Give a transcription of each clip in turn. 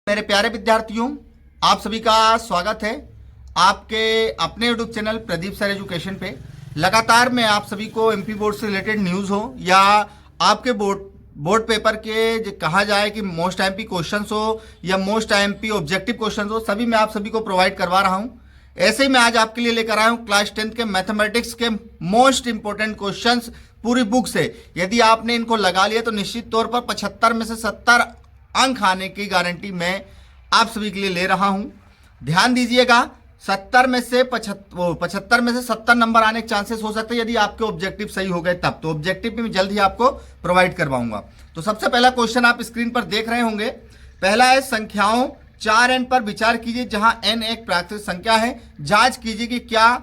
मेरे प्यारे विद्यार्थियों, आप सभी का स्वागत है आपके अपने YouTube channel Pradeep sir education पे। लगातार मैं आप सभी को एमपी बोर्ड से रिलेटेड न्यूज़ हो या आपके बोर्ड पेपर के जो कहा जाए कि मोस्ट एमपी क्वेश्चंस हो या मोस्ट एमपी ऑब्जेक्टिव क्वेश्चंस हो, सभी मैं आप सभी को प्रोवाइड करवा रहा हूं। ऐसे ही मैं आज आपके लिए लेकर आया हूं क्लास 10th के मैथमेटिक्स के मोस्ट इंपोर्टेंट क्वेश्चंस पूरी बुक से। यदि आपने इनको लगा लिया तो निश्चित तौर पर 75 में से 70 अंक आने की गारंटी मैं आप सभी के लिए ले रहा हूं। ध्यान दीजिएगा, 70 में से 75 में से 70 नंबर आने के चांसेस हो सकते हैं यदि आपके ऑब्जेक्टिव सही हो गए तब। तो ऑब्जेक्टिव भी मैं जल्द ही आपको प्रोवाइड करवाऊंगा। तो सबसे पहला क्वेश्चन आप स्क्रीन पर देख रहे होंगे। पहला है, संख्याओं 4n पर विचार कीजिए जहां n एक प्राकृतिक संख्या है। जांच कीजिए कि क्या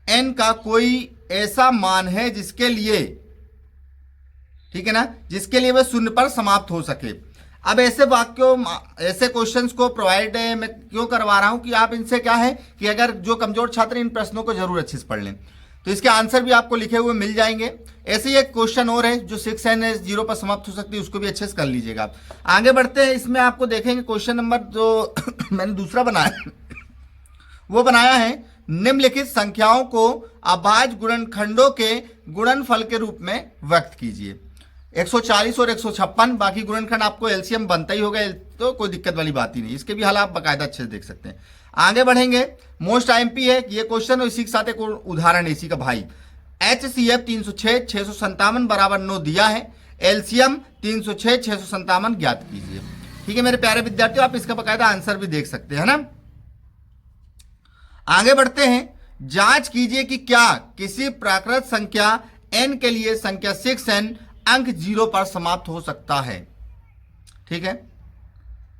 n का कोई ऐसा मान है जिसके लिए, ठीक है ना, जिसके लिए वह शून्य पर समाप्त हो सके। अब ऐसे वाक्यों, ऐसे क्वेश्चंस को प्रोवाइड मैं क्यों करवा रहा हूं कि आप इनसे क्या है कि अगर जो कमजोर छात्र इन प्रश्नों को जरूर अच्छे से पढ़ लें तो इसके आंसर भी आपको लिखे हुए मिल जाएंगे। ऐसे ही एक क्वेश्चन और है जो 6n 0 पर समाप्त हो सकती है, उसको भी अच्छे से कर लीजिएगा। आगे बढ़ते हैं, इसमें आपको देखेंगे क्वेश्चन नंबर जो मैंने दूसरा बनाया वो बनाया है, निम्नलिखित संख्याओं को अभाज्य गुणनखंडों के गुणनफल के रूप में व्यक्त कीजिए। 140 और 156, बाकी गुणनखंड आपको एलसीएम बनता ही होगा, तो कोई दिक्कत वाली बात ही नहीं। इसके भी हाल आप बाकायदा अच्छे से देख सकते हैं। आगे बढ़ेंगे, मोस्ट आईएमपी है ये क्वेश्चन और इसी के साथ एक उदाहरण इसी का भाई। HCF 306 657 बराबर 9 दिया है। एलसीएम 306 657 ज्ञात कीजिए। ठीक है मेरे प्यारे विद्यार्थियों, आप इसका बाकायदा आंसर भी देख सकते हैं ना। आगे बढ़ते हैं, जांच कीजिए कि क्या किसी प्राकृत संख्या n के लिए संख्या 6n अंक 0 पर समाप्त हो सकता है। ठीक है,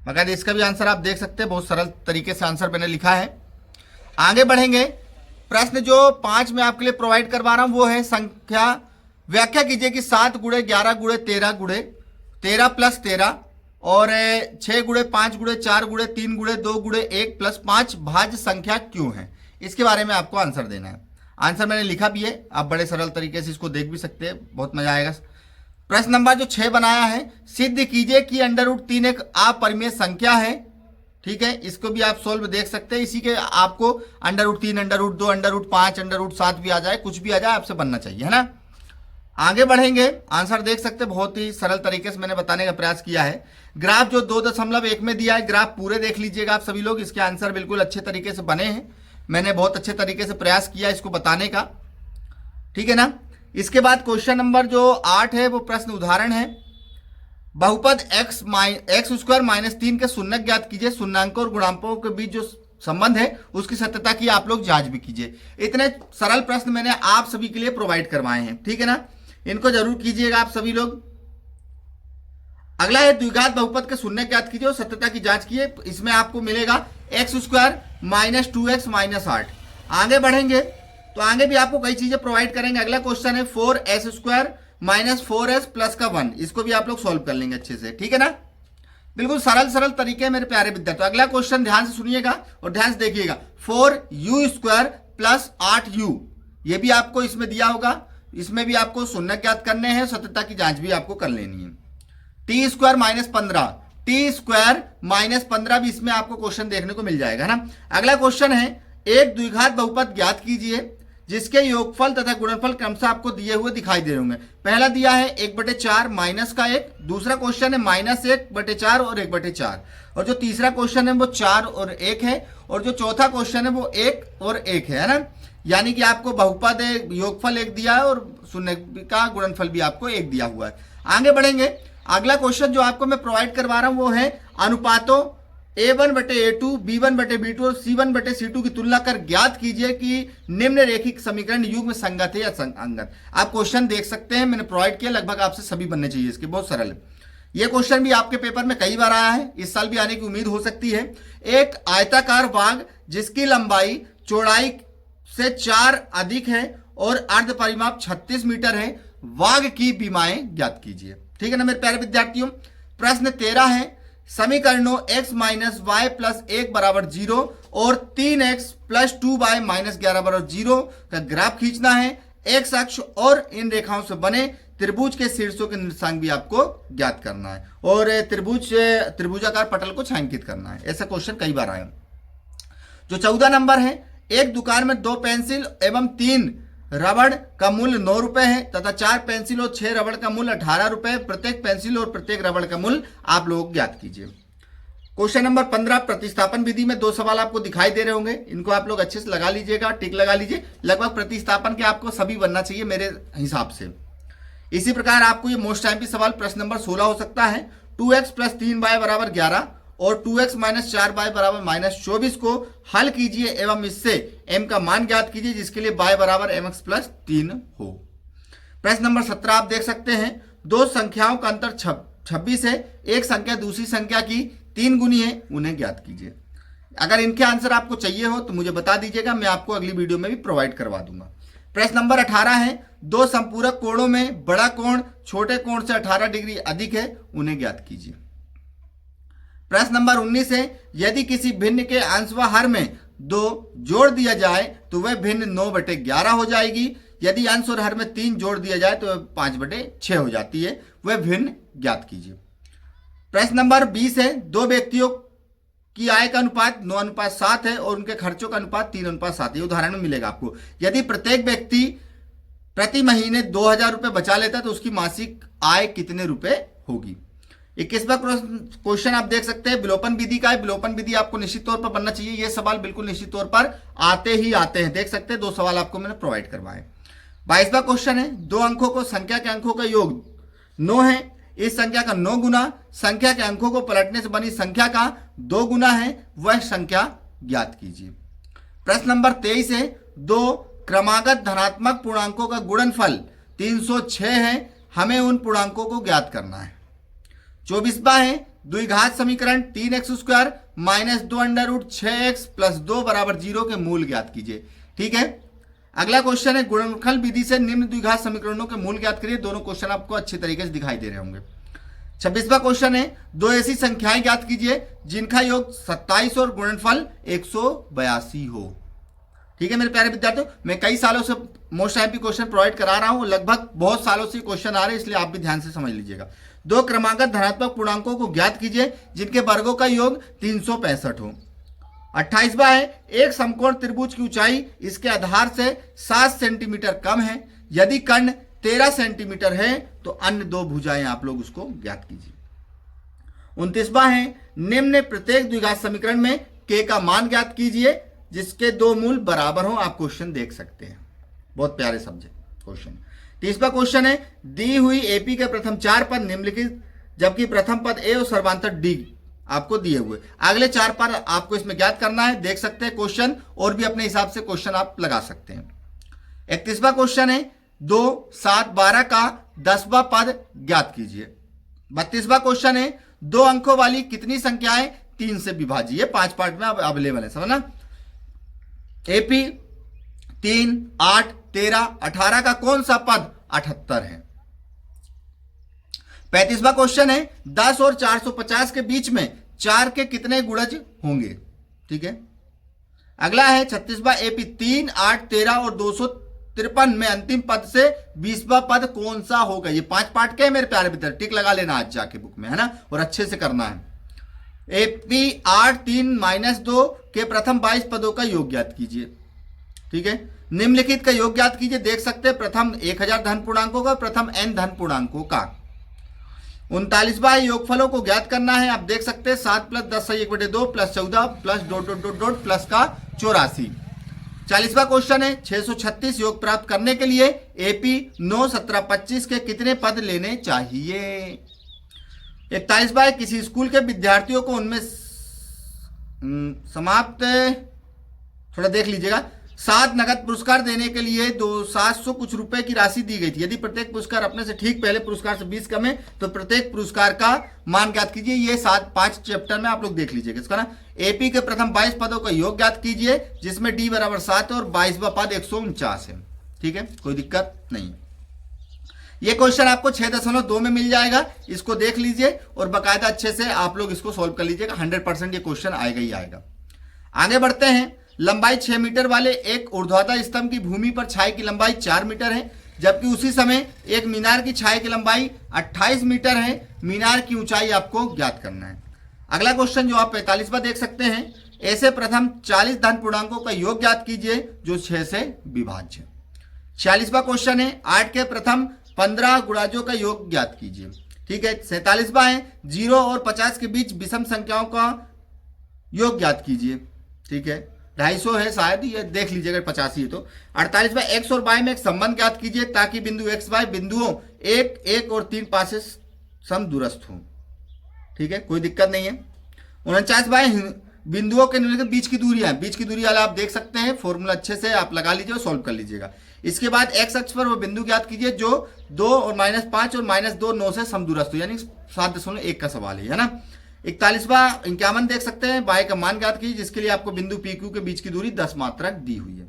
मगर इसका भी आंसर आप देख सकते हैं, बहुत सरल तरीके से आंसर मैंने लिखा है। आगे बढ़ेंगे, प्रश्न जो 5 में आपके लिए प्रोवाइड करवा रहा हूं वो है, संख्या व्याख्या कीजिए कि 7 गुणे 11 गुणे 13 गुणे 13 प्लस 13 और 6 गुणे 5 गुणे 4 गुणे 3 गुणे 2 गुणे 1 प्लस 5 भाज्य संख्या क्यों है। इसके बारे में आपको आंसर देना है। आंसर मैंने लिखा भी है, आप बड़े सरल तरीके से इसको देख भी सकते हैं, बहुत मजा आएगा। प्रश्न नंबर जो 6 बनाया है, सिद्ध कीजिए कि √3 एक अपरिमेय संख्या है। ठीक है, इसको भी आप सोल्व देख सकते हैं। इसी के आपको √3 √2 √5 √7 भी आ जाए, कुछ भी आ जाए, आपसे बनना चाहिए, है ना। आगे बढ़ेंगे, आंसर देख सकते हैं, बहुत ही सरल तरीके से मैंने बताने का प्रयास किया है। ग्राफ जो 2.1 में दिया है, ग्राफ पूरे देख लीजिएगा आप सभी लोग, इसके आंसर बिल्कुल अच्छे तरीके से बने हैं। मैंने बहुत अच्छे तरीके से प्रयास किया इसको बताने का, ठीक है ना। इसके बाद क्वेश्चन नंबर जो 8 है वो प्रश्न उदाहरण है, बहुपद x स्क्वायर -3 के शून्यक ज्ञात कीजिए। शून्यांकों और गुणांकों के बीच जो संबंध है उसकी सत्यता की आप लोग जांच भी कीजिए। इतने सरल प्रश्न मैंने आप सभी के लिए प्रोवाइड करवाए हैं, ठीक है ना, इनको जरूर कीजिएगा आप सभी लोग। अगला है, द्विघात बहुपद के शून्यक ज्ञात कीजिए और सत्यता की जांच कीजिए। इसमें आपको मिलेगा x स्क्वायर -2x -8। आगे बढ़ेंगे तो आगे भी आपको कई चीजें प्रोवाइड करेंगे। अगला क्वेश्चन है 4s स्क्वायर -4s प्लस का 1, इसको भी आप लोग सॉल्व कर लेंगे अच्छे से, ठीक है ना। बिल्कुल सरल तरीके मेरे प्यारे विद्यार्थी। अगला क्वेश्चन ध्यान से सुनिएगा और ध्यान से देखिएगा, 4u स्क्वायर प्लस 8u, ये भी आपको इसमें दिया होगा। इसमें भी आपको शून्य ज्ञात करने हैं, सत्यता की जांच भी आपको कर लेनी है। t स्क्वायर -15, t स्क्वायर -15 भी इसमें आपको क्वेश्चन देखने को मिल जाएगा ना। अगला क्वेश्चन है, एक द्विघात बहुपद ज्ञात कीजिए जिसके योगफल तथा गुणनफल क्रमशः आपको दिए हुए दिखाई दे रहे होंगे। पहला दिया है 1/4 माइनस का 1, दूसरा क्वेश्चन है -1/4 और 1/4, और जो तीसरा क्वेश्चन है वो 4 और 1 है, और जो चौथा क्वेश्चन है वो 1 और 1 है ना। यानी कि आपको बहुपद योगफल 1 दिया है और शून्य का गुणनफल भी आपको 1 दिया हुआ है। आगे बढ़ेंगे, अगला क्वेश्चन जो आपको मैं प्रोवाइड करवा रहा हूं वो है, अनुपातों A1/A2 B1/B2 और C1/C2 की तुलना कर ज्ञात कीजिए कि निम्न रेखिक समीकरण युग्म में संगत है या असंगत। आप क्वेश्चन देख सकते हैं, मैंने प्रोवाइड किया, लगभग आपसे सभी बनने चाहिए इसके, बहुत सरल है। यह क्वेश्चन भी आपके पेपर में कई बार आया है, इस साल भी आने की उम्मीद हो सकती है। एक आयताकार वाग जिसकी लंबाई चौड़ाई से 4 अधिक है और अर्ध परिमाप 36 मीटर है, वाग की विमाएं ज्ञात कीजिए। ठीक है ना मेरे प्यारे विद्यार्थियों। प्रश्न 13 है, समीकरणों x - y + 1 बराबर 0 और 3x + 2y - 11 बराबर 0 का ग्राफ खींचना है। x अक्ष और इन रेखाओं से बने त्रिभुज के शीर्षों के निर्देशांक भी आपको ज्ञात करना है और त्रिभुजाकार पटल को छायांकित करना है। ऐसा क्वेश्चन कई बार आया। जो 14 नंबर है, एक दुकान में 2 पेंसिल एवं 3 रबड़ का मूल्य 9 रुपए है तथा 4 पेंसिल और 6 रबड़ का मूल्य 18 रुपए। प्रत्येक पेंसिल और प्रत्येक रबड़ का मूल्य आप लोग ज्ञात कीजिए। क्वेश्चन नंबर 15, प्रतिस्थापन विधि में 2 सवाल आपको दिखाई दे रहे होंगे, इनको आप लोग अच्छे से लगा लीजिएगा, टिक लगा लीजिए। लगभग प्रतिस्थापन के आपको सभी बनना चाहिए मेरे हिसाब से। इसी प्रकार आपको ये मोस्ट टाइम सवाल प्रश्न नंबर 16 हो सकता है। 2x + 3y = 11 और 2x - 4y = -24 को हल कीजिए एवं इससे m का मान ज्ञात कीजिए जिसके लिए y = mx + 3 हो। प्रश्न नंबर 17 आप देख सकते हैं, 2 संख्याओं का अंतर 26 है, एक संख्या दूसरी संख्या की 3 गुनी है, उन्हें ज्ञात कीजिए। अगर इनके आंसर आपको चाहिए हो तो मुझे बता दीजिएगा, मैं आपको अगली वीडियो में भी प्रोवाइड करवा दूंगा। प्रश्न नंबर 18 है, 2 संपूरक कोणों में बड़ा कोण छोटे कोण से 18 डिग्री अधिक है, उन्हें ज्ञात कीजिए। प्रश्न नंबर 19 है, यदि किसी भिन्न के अंश व हर में 2 जोड़ दिया जाए तो वह भिन्न 9/11 हो जाएगी। यदि अंश और हर में 3 जोड़ दिया जाए तो वह 5/6 हो जाती है, वह भिन्न ज्ञात कीजिए। प्रश्न नंबर 20 है, 2 व्यक्तियों की आय का अनुपात 9:7 है और उनके खर्चों का अनुपात 3:7 है। उदाहरण में मिलेगा आपको, यदि प्रत्येक व्यक्ति प्रति महीने 2000 रुपए बचा लेता है तो उसकी मासिक आय कितने रुपए होगी। 21वां क्वेश्चन आप देख सकते हैं, विलोपन विधि का है। विलोपन विधि आपको निश्चित तौर पर बनना चाहिए, ये सवाल बिल्कुल निश्चित तौर पर आते ही आते हैं। देख सकते हैं 2 सवाल आपको मैंने प्रोवाइड करवाए। 22वां क्वेश्चन है, 2 अंकों को संख्या के अंकों का योग 9 है, इस संख्या का 9 गुना संख्या के अंकों को पलटने से बनी संख्या का 2 गुना है, वह संख्या ज्ञात कीजिए। प्रश्न नंबर 23 है, 2 क्रमागत धनात्मक पूर्णांकों का गुणनफल 306 है, हमें उन पूर्णांकों को ज्ञात करना है। 24वां है, द्विघात समीकरण 3x² - 2√6x + 2 = 0 के मूल ज्ञात कीजिए। ठीक है, अगला क्वेश्चन है, गुणनफल विधि से निम्न द्विघात समीकरणों के मूल ज्ञात करिए। दोनों क्वेश्चन आपको अच्छे तरीके से दिखाई दे रहे होंगे। 26वां क्वेश्चन है, 2 ऐसी संख्याएं ज्ञात कीजिए जिनका योग 27 और गुणनफल 182 हो। ठीक है मेरे प्यारे विद्यार्थियों, मैं कई सालों से मोस्ट टाइम क्वेश्चन प्रोवाइड करा रहा हूं, लगभग बहुत सालों से क्वेश्चन आ रहे हैं, इसलिए आप भी ध्यान से समझ लीजिएगा। 2 क्रमागत धनात्मक पूर्णांकों को ज्ञात कीजिए जिनके वर्गों का योग 365 हो। 28वां है, एक समकोण त्रिभुज की ऊंचाई इसके आधार से 7 सेंटीमीटर कम है, यदि कर्ण 13 सेंटीमीटर है तो अन्य 2 भुजाएं आप लोग उसको ज्ञात कीजिए। 29वां है, निम्न प्रत्येक द्विघात समीकरण में k का मान ज्ञात कीजिए जिसके 2 मूल बराबर हो। आप क्वेश्चन देख सकते हैं, बहुत प्यारे सब्जेक्ट क्वेश्चन। 30वां क्वेश्चन है, दी हुई एपी के प्रथम 4 पद निम्नलिखित जबकि प्रथम पद ए और सर्वांतर डी आपको दिए हुए, अगले 4 पद आपको इसमें ज्ञात करना है। देख सकते हैं क्वेश्चन, और भी अपने हिसाब से क्वेश्चन आप लगा सकते हैं। 31वां क्वेश्चन है, 2, 7, 12 का 10वां पद ज्ञात कीजिए। 32वां क्वेश्चन है, 2 अंकों वाली कितनी संख्याएं 3 से विभाज्य, 5 पार्ट में अवेलेबल है, समझना। एपी 3, 8, 13, 18 का कौन सा पद 78 है। 35वां क्वेश्चन है, 10 और 450 के बीच में 4 के कितने गुणज होंगे। ठीक है, अगला है 36वां, एपी 3, 8, 13 और 253 में अंतिम पद से 20वां पद कौन सा होगा। ये 5 पार्ट के हैं मेरे प्यारे मित्र, टिक लगा लेना आज जाके बुक में, है ना, और अच्छे से करना है। एपी 8, 3 - 2 के प्रथम 22 पदों का योग ज्ञात कीजिए। ठीक है, निम्नलिखित का योग ज्ञात कीजिए। देख सकते हैं प्रथम 1000 धन पूर्णांकों का, प्रथम n धन पूर्णांकों का। 39वां योगफलों को ज्ञात करना है। आप देख सकते हैं 7 + 10 = 1/2 + 14 + ... प्लस का 84। 40वां क्वेश्चन है, 636 योग प्राप्त करने के लिए एपी 9, 17, 25 के कितने पद लेने चाहिए। 41वां, किसी स्कूल के विद्यार्थियों को उनमें समाप्त, थोड़ा देख लीजिएगा, 7 नगद पुरस्कार देने के लिए 700 कुछ रुपए की राशि दी गई थी। यदि प्रत्येक पुरस्कार अपने से ठीक पहले पुरस्कार से 20 कम है तो प्रत्येक पुरस्कार का मान ज्ञात कीजिए। ये 5 चैप्टर में आप लोग देख लीजिएगा इसका ना। एपी के प्रथम 22 पदों का योग ज्ञात कीजिए जिसमें डी = 7 और 22वां पद 149 है। ठीक है, कोई दिक्कत नहीं। ये क्वेश्चन आपको 6.2 में मिल जाएगा, इसको देख लीजिए और बाकायदा अच्छे से आप लोग इसको सोल्व कर लीजिएगा। 100% ये क्वेश्चन आएगा ही आएगा। आगे बढ़ते हैं। लंबाई 6 मीटर वाले एक ऊर्ध्वाधर स्तंभ की भूमि पर छाई की लंबाई 4 मीटर है। जबकि उसी समय एक मीनार की छाया की लंबाई 28 मीटर है। मीनार की ऊंचाई आपको ज्ञात करना है। अगला क्वेश्चन जो आप 45वां देख सकते हैं, ऐसे प्रथम 40 धन पूर्णांकों का योग ज्ञात कीजिए जो 6 से विभाज्य है। 46वां क्वेश्चन है 8 के प्रथम 15 गुणाजों का योग ज्ञात कीजिए। ठीक है। 47वां है 0 और 50 के बीच विषम संख्याओं का योग ज्ञात कीजिए। ठीक है, 250 है शायद, ये देख लीजिएगा 85 है तो। 48वां एक्स और वाई में एक संबंध ज्ञात कीजिए ताकि बिंदु एक्स वाई बिंदुओं 1, 1 और 3 पास से समदूरस्थ हो। ठीक है, कोई दिक्कत नहीं है। 49वां बिंदुओं के निम्नलिखित बीच की दूरियां, बीच की दूरी वाला आप देख सकते हैं, फॉर्मूला अच्छे से आप लगा लीजिए और सॉल्व कर लीजिएगा। इसके बाद एक्स अक्ष पर वो बिंदु ज्ञात कीजिए जो 2 और -5 और -2 9 से समदूरस्थ हो, यानी 7.1 का सवाल है ना। 41वां 51 देख सकते हैं, y का मान ज्ञात कीजिए जिसके लिए आपको बिंदु पी क्यू के बीच की दूरी 10 मात्रक दी हुई है।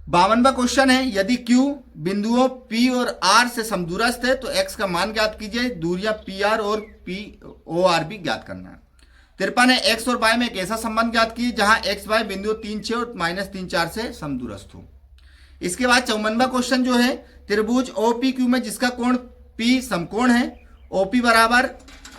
52वां क्वेश्चन है यदि q बिंदुओं p और r से समदूरस्थ है तो x का मान ज्ञात कीजिए, दूरियां pr और por भी ज्ञात करना है। 53 है x और y में एक ऐसा संबंध ज्ञात कीजिए जहां x y बिंदु 3, 6 और -3, 4 से समदूरस्थ हो। इसके बाद 54वां क्वेश्चन जो है त्रिभुज OPQ में जिसका कोण P समकोण है, OP बराबर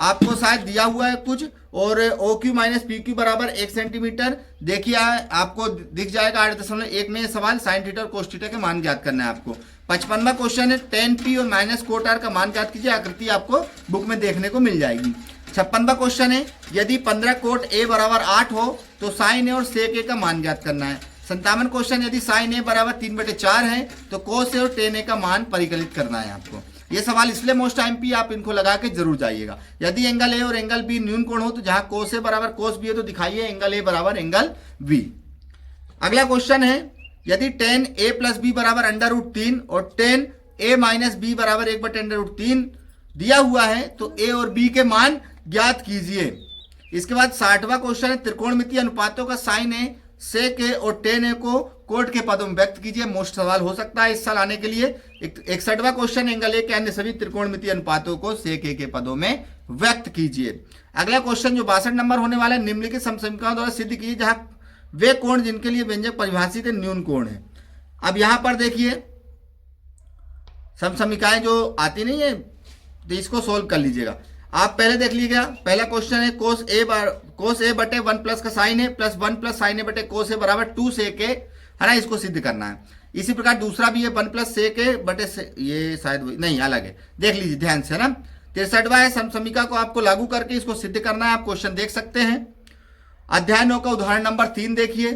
आपको शायद दिया हुआ है कुछ, और OQ - PQ बराबर 1 सेंटीमीटर। देखिए आपको दिख जाएगा 8.1 में सवाल साइन थीटा और कोस थीटा के मान ज्ञात करना है आपको। 55वां क्वेश्चन है tan P और -cot R का मान ज्ञात कीजिए, आकृति आपको बुक में देखने को मिल जाएगी। 56वां क्वेश्चन है यदि 15 कोट A बराबर 8 हो तो साइन A और सेक A का मान ज्ञात करना है। 57वां क्वेश्चन यदि साइन A बराबर 3/4 है तो कोस A और टेन A का मान परिकलित करना है आपको। ये सवाल इसलिए मोस्ट टाइम पे आप इनको लगा के जरूर जाइएगा। यदि एंगल A और एंगल B न्यून कोण हो तो जहां कोस A बराबर कोस B है तो दिखाइए एंगल A बराबर एंगल B। अगला क्वेश्चन है यदि tan A + B बराबर √3 और tan A - B बराबर 1/√3 दिया हुआ है तो A और B के मान ज्ञात कीजिए। इसके बाद 60वां क्वेश्चन है त्रिकोणमितीय अनुपातों का साइन A, सेक A और tan A को कोट के पदों में व्यक्त कीजिए। मोस्ट सवाल हो सकता है इस साल आने के लिए। 61वां क्वेश्चन एंगल A के अन्य सभी त्रिकोणमितीय अनुपातों को सेक A के पदों में व्यक्त कीजिए। अगला क्वेश्चन जो 62 नंबर होने वाला है निम्नलिखित समसमीकरणों द्वारा सिद्ध कीजिए जहां वे कोण जिनके लिए व्यंजक परिभाषित है न्यून कोण है। अब यहां पर देखिए समसमीकरण जो आती नहीं है तो इसको सोल्व कर लीजिएगा। आप पहले देख लीजिएगा, पहला क्वेश्चन है कोस A बटे 1 प्लस का sine A plus 1 plus sine A बटे कोस A बराबर 2 सेक A है ना, इसको सिद्ध करना है। इसी प्रकार दूसरा भी है 1 प्लस सेक A बटे ये शायद नहीं अलग है, देख लीजिए ध्यान से ना। 63वां है समसमीकरण को आपको लागू करके इसको सिद्ध करना है। आप क्वेश्चन देख सकते हैं। अध्याय 9 का उदाहरण नंबर 3 देखिए।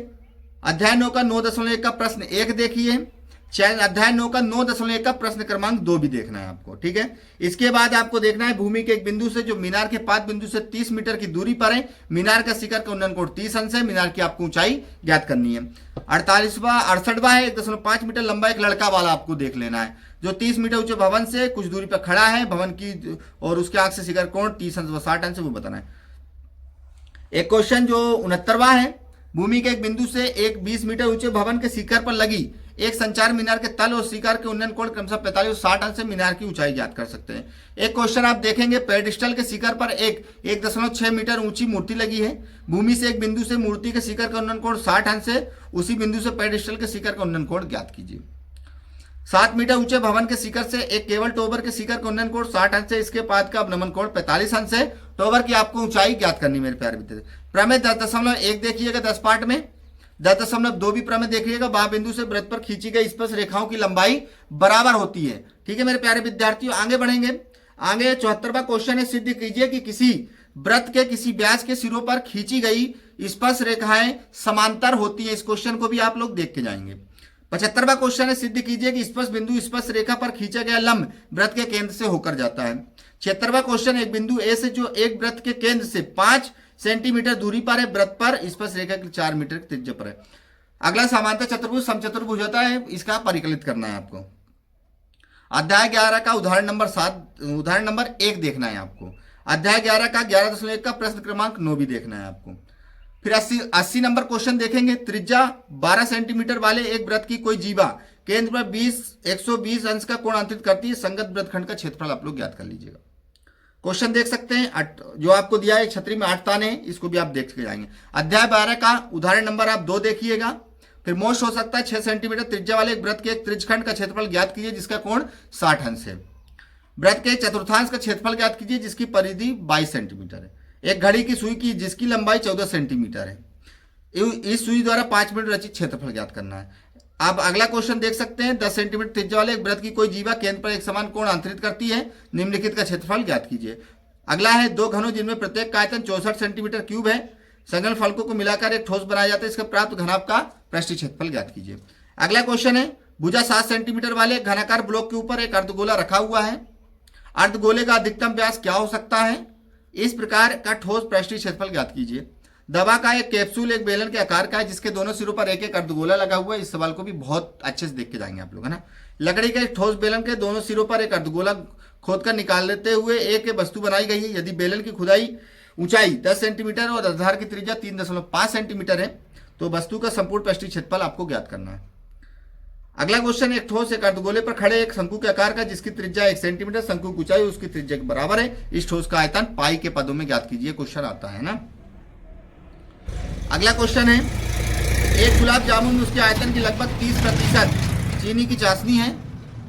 अध्याय 9 का 9.1 का प्रश्न 1 देखिए। अध्याय 9 का 9.1 का प्रश्न क्रमांक 2 भी देखना है आपको। ठीक है, इसके बाद आपको देखना है भूमि के एक बिंदु से जो मीनार के 5 बिंदु से 30 मीटर की दूरी पर है, मीनार का शिखर का उन्नयन कोण 30 अंश है, मीनार की आपको ऊंचाई ज्ञात करनी है। 68वां है 1.5 मीटर लंबा एक लड़का वाला आपको देख लेना है जो 30 मीटर ऊंचे भवन से कुछ दूरी पर खड़ा है, भवन की और उसके आंख से शिखर कोण 30 अंश व 60 अंश, वो बताना है। एक क्वेश्चन जो 69वां है भूमि के एक बिंदु से एक 20 मीटर ऊंचे भवन के शिखर पर लगी एक संचार मीनार के तल और शिखर के उन्नयन कोण क्रमशः 45 और 60 अंश से मीनार की ऊंचाई ज्ञात कर सकते हैं। एक क्वेश्चन आप देखेंगे पेडिस्टल के शिखर पर एक 1.6 मीटर ऊंची मूर्ति लगी है। भूमि से एक बिंदु से मूर्ति के शिखर का उन्नयन कोण 60 अंश है, उसी बिंदु से पेडिस्टल के शिखर का उन्नयन कोण ज्ञात कीजिए। 7 मीटर ऊंचे भवन के शिखर से एक केवल टॉवर के शिखर का उन्नयन कोण 60 अंश है, इसके बाद का अवनमन कोण 45 अंश है। टॉवर की आपको ऊंचाई ज्ञात करनी मेरे प्यारे विद्यार्थी। प्रमेय 10.1 देखिएगा 10 पार्ट में। 10.2 भी प्रमेय देखिएगा। बाह बिंदु से वृत्त पर खींची गई स्पर्श रेखाओं की लंबाई बराबर होती है। ठीक है मेरे प्यारे विद्यार्थियों, आगे बढ़ेंगे। आगे 74वां क्वेश्चन है सिद्ध कीजिए कि किसी वृत्त के किसी व्यास के सिरों पर खींची गई स्पर्श रेखाएं समांतर होती है। इस क्वेश्चन को भी आप लोग देख के जाएंगे। 75वां क्वेश्चन है सिद्ध कीजिए कि स्पर्श बिंदु स्पर्श रेखा पर खींचा गया लंब वृत्त के केंद्र से होकर जाता है। 76वां क्वेश्चन एक बिंदु ए से जो एक वृत्त के केंद्र से 5 सेंटीमीटर दूरी पर है, वृत्त पर स्पर्श रेखा के 4 मीटर की त्रिज्या पर है। अगला समांतर चतुर्भुज समचतुर्भुज होता है, इसका परिकलित करना है आपको। अध्याय 11 का उदाहरण नंबर 1 देखना है आपको। अध्याय 11 का 11.1 का प्रश्न क्रमांक 9 भी देखना है आपको। फिर 80 नंबर क्वेश्चन देखेंगे। त्रिज्या 12 सेंटीमीटर वाले एक वृत्त की कोई जीवा केंद्र पर 120 अंश का कोण अंतरित करती है, संगत वृत्तखंड का क्षेत्रफल आप लोग ज्ञात कर लीजिएगा। क्वेश्चन देख सकते हैं जो आपको दिया है छतरी में 8 ताने, इसको भी आप देख के जाएंगे। अध्याय 12 का उदाहरण नंबर आप 2 देखिएगा। फिर मोस्ट हो सकता है 6 सेंटीमीटर त्रिज्या वाले एक वृत्त के एक त्रिज्यखंड का क्षेत्रफल ज्ञात कीजिए जिसका कोण 60 अंश है। वृत्त के चतुर्थांश का क्षेत्रफल ज्ञात कीजिए जिसकी परिधि 22 सेंटीमीटर है। एक घड़ी की सुई की जिसकी लंबाई 14 सेंटीमीटर है। इस सुई द्वारा 5 मिनट रचित क्षेत्रफल ज्ञात करना है। अब अगला क्वेश्चन देख सकते हैं, 10 सेंटीमीटर त्रिज्या वाले एक वृत्त की कोई जीवा केंद्र पर एक समान कोण अंतरित करती है, निम्नलिखित का क्षेत्रफल ज्ञात कीजिए। अगला है, दो घनों जिनमें प्रत्येक का आयतन 64 सेंटीमीटर क्यूब है, संलग्न फलकों को मिलाकर एक ठोस बनाया जाता है, इसका प्राप्त घनाभ का पृष्ठीय क्षेत्रफल ज्ञात कीजिए। अगला क्वेश्चन है, भुजा 7 सेंटीमीटर वाले एक घनाकार ब्लॉक के ऊपर एक अर्धगोला रखा हुआ है, अर्धगोले का अधिकतम व्यास क्या हो सकता है, इस प्रकार का ठोस पृष्ठीय क्षेत्रफल ज्ञात कीजिए। दवा का एक कैप्सूल एक बेलन के आकार का है जिसके दोनों सिरों पर एक एक अर्धगोला लगा हुआ है। इस सवाल को भी बहुत अच्छे से देख के जाएंगे आप लोग, है ना। लकड़ी के एक ठोस बेलन के दोनों सिरों पर एक अर्धगोला खोदकर निकाल लेते हुए एक वस्तु बनाई गई है। यदि बेलन की खुदाई ऊंचाई 10 सेंटीमीटर और आधार की त्रिज्या 3.5 सेंटीमीटर है तो वस्तु का संपूर्ण पृष्ठीय क्षेत्रफल आपको ज्ञात करना है। अगला क्वेश्चन, एक ठोस एक अर्धगोले पर खड़े एक शंकु के आकार का जिसकी त्रिज्या 1 सेंटीमीटर, शंकु की ऊंचाई उसकी त्रिज्या के बराबर है, इस ठोस का आयतन पाई के पदों में ज्ञात कीजिए। क्वेश्चन आता है ना। अगला क्वेश्चन है, एक गुलाब जामुन में उसके आयतन की लगभग 30% चीनी की चाशनी है,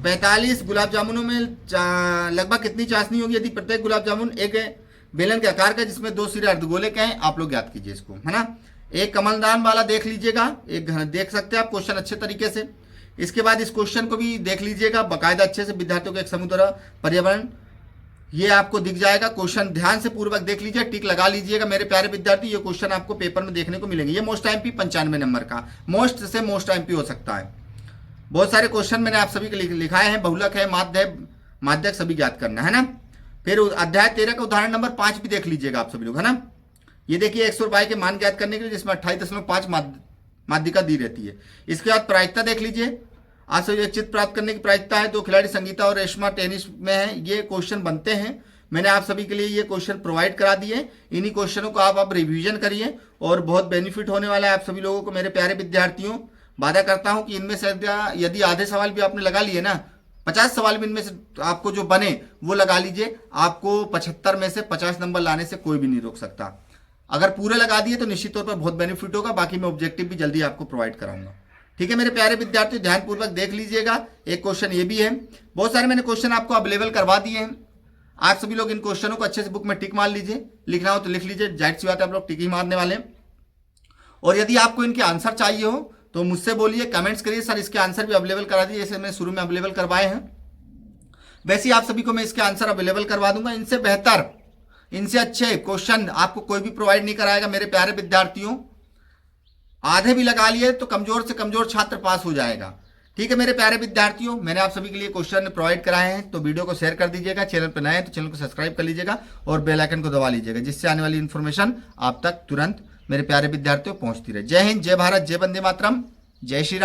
45 गुलाब जामुनों में लगभग कितनी चाशनी होगी यदि प्रत्येक गुलाब जामुन एक बेलन के आकार का जिसमें 2 सिरे अर्धगोले के हैं, आप लोग ज्ञात कीजिए इसको, है ना। एक कमलदान वाला देख लीजिएगा, एक देख सकते हैं आप क्वेश्चन अच्छे तरीके से। इसके बाद इस क्वेश्चन को भी देख लीजिएगा बाकायदा अच्छे से, विद्यार्थियों के एक समुद्र पर्यावरण ये आपको दिख जाएगा। क्वेश्चन ध्यान से पूर्वक देख लीजिए, टिक लगा लीजिएगा मेरे प्यारे विद्यार्थी, ये क्वेश्चन आपको पेपर में देखने को मिलेंगे। ये मोस्ट एमपी 95 नंबर का मोस्ट से मोस्ट एमपी हो सकता है। बहुत सारे क्वेश्चन मैंने आप सभी के लिखाए हैं, बहुलक है, माध्यक सभी ज्ञात करना है ना। फिर अध्याय 13 का उदाहरण नंबर 5 भी देख लीजिएगा आप सभी लोग, है ना। ये देखिए 100 के मान ज्ञात करने के लिए जिसमें 28.5 माध्यिका दी रहती है। इसके बाद प्रायिकता देख लीजिए, आज से एक चित्र प्राप्त करने की प्रायिकता है। 2 खिलाड़ी संगीता और रेशमा टेनिस में है, ये क्वेश्चन बनते हैं। मैंने आप सभी के लिए ये क्वेश्चन प्रोवाइड करा दिए, इन्हीं क्वेश्चनों को आप रिवीजन करिए और बहुत बेनिफिट होने वाला है आप सभी लोगों को मेरे प्यारे विद्यार्थियों। वादा करता हूं कि इनमें से यदि आधे सवाल भी आपने लगा लिए ना, 50 सवाल भी इनमें से आपको जो बने वो लगा लीजिए, आपको 75 में से 50 नंबर लाने से कोई भी नहीं रोक सकता। अगर पूरे लगा दिए तो निश्चित तौर पर बहुत बेनिफिट होगा। बाकी मैं ऑब्जेक्टिव भी जल्दी आपको प्रोवाइड कराऊंगा, ठीक है मेरे प्यारे विद्यार्थी। ध्यानपूर्वक देख लीजिएगा, एक क्वेश्चन ये भी है। बहुत सारे मैंने क्वेश्चन आपको अवेलेबल करवा दिए हैं, आप सभी लोग इन क्वेश्चनों को अच्छे से बुक में टिक मार लीजिए, लिखना हो तो लिख लीजिए, जाहिर सी बात है आप लोग टिक ही मारने वाले हैं। और यदि आपको इनके आंसर चाहिए हो तो मुझसे बोलिए, कमेंट्स करिए, सर इसके आंसर भी अवेलेबल करा दिए जैसे मैंने शुरू में अवेलेबल करवाए हैं, वैसे ही आप सभी को मैं इसके आंसर अवेलेबल करवा दूंगा। इनसे बेहतर, इनसे अच्छे क्वेश्चन आपको कोई भी प्रोवाइड नहीं कराएगा मेरे प्यारे विद्यार्थियों। आधे भी लगा लिए तो कमजोर से कमजोर छात्र पास हो जाएगा, ठीक है मेरे प्यारे विद्यार्थियों। मैंने आप सभी के लिए क्वेश्चन प्रोवाइड कराए हैं तो वीडियो को शेयर कर दीजिएगा, चैनल पर नए हैं तो चैनल को सब्सक्राइब कर लीजिएगा और बेल आइकन को दबा लीजिएगा, जिससे आने वाली इन्फॉर्मेशन आप तक तुरंत मेरे प्यारे विद्यार्थियों पहुंचती रहे। जय हिंद, जय भारत, जय वंदे मातरम, जय श्री राम।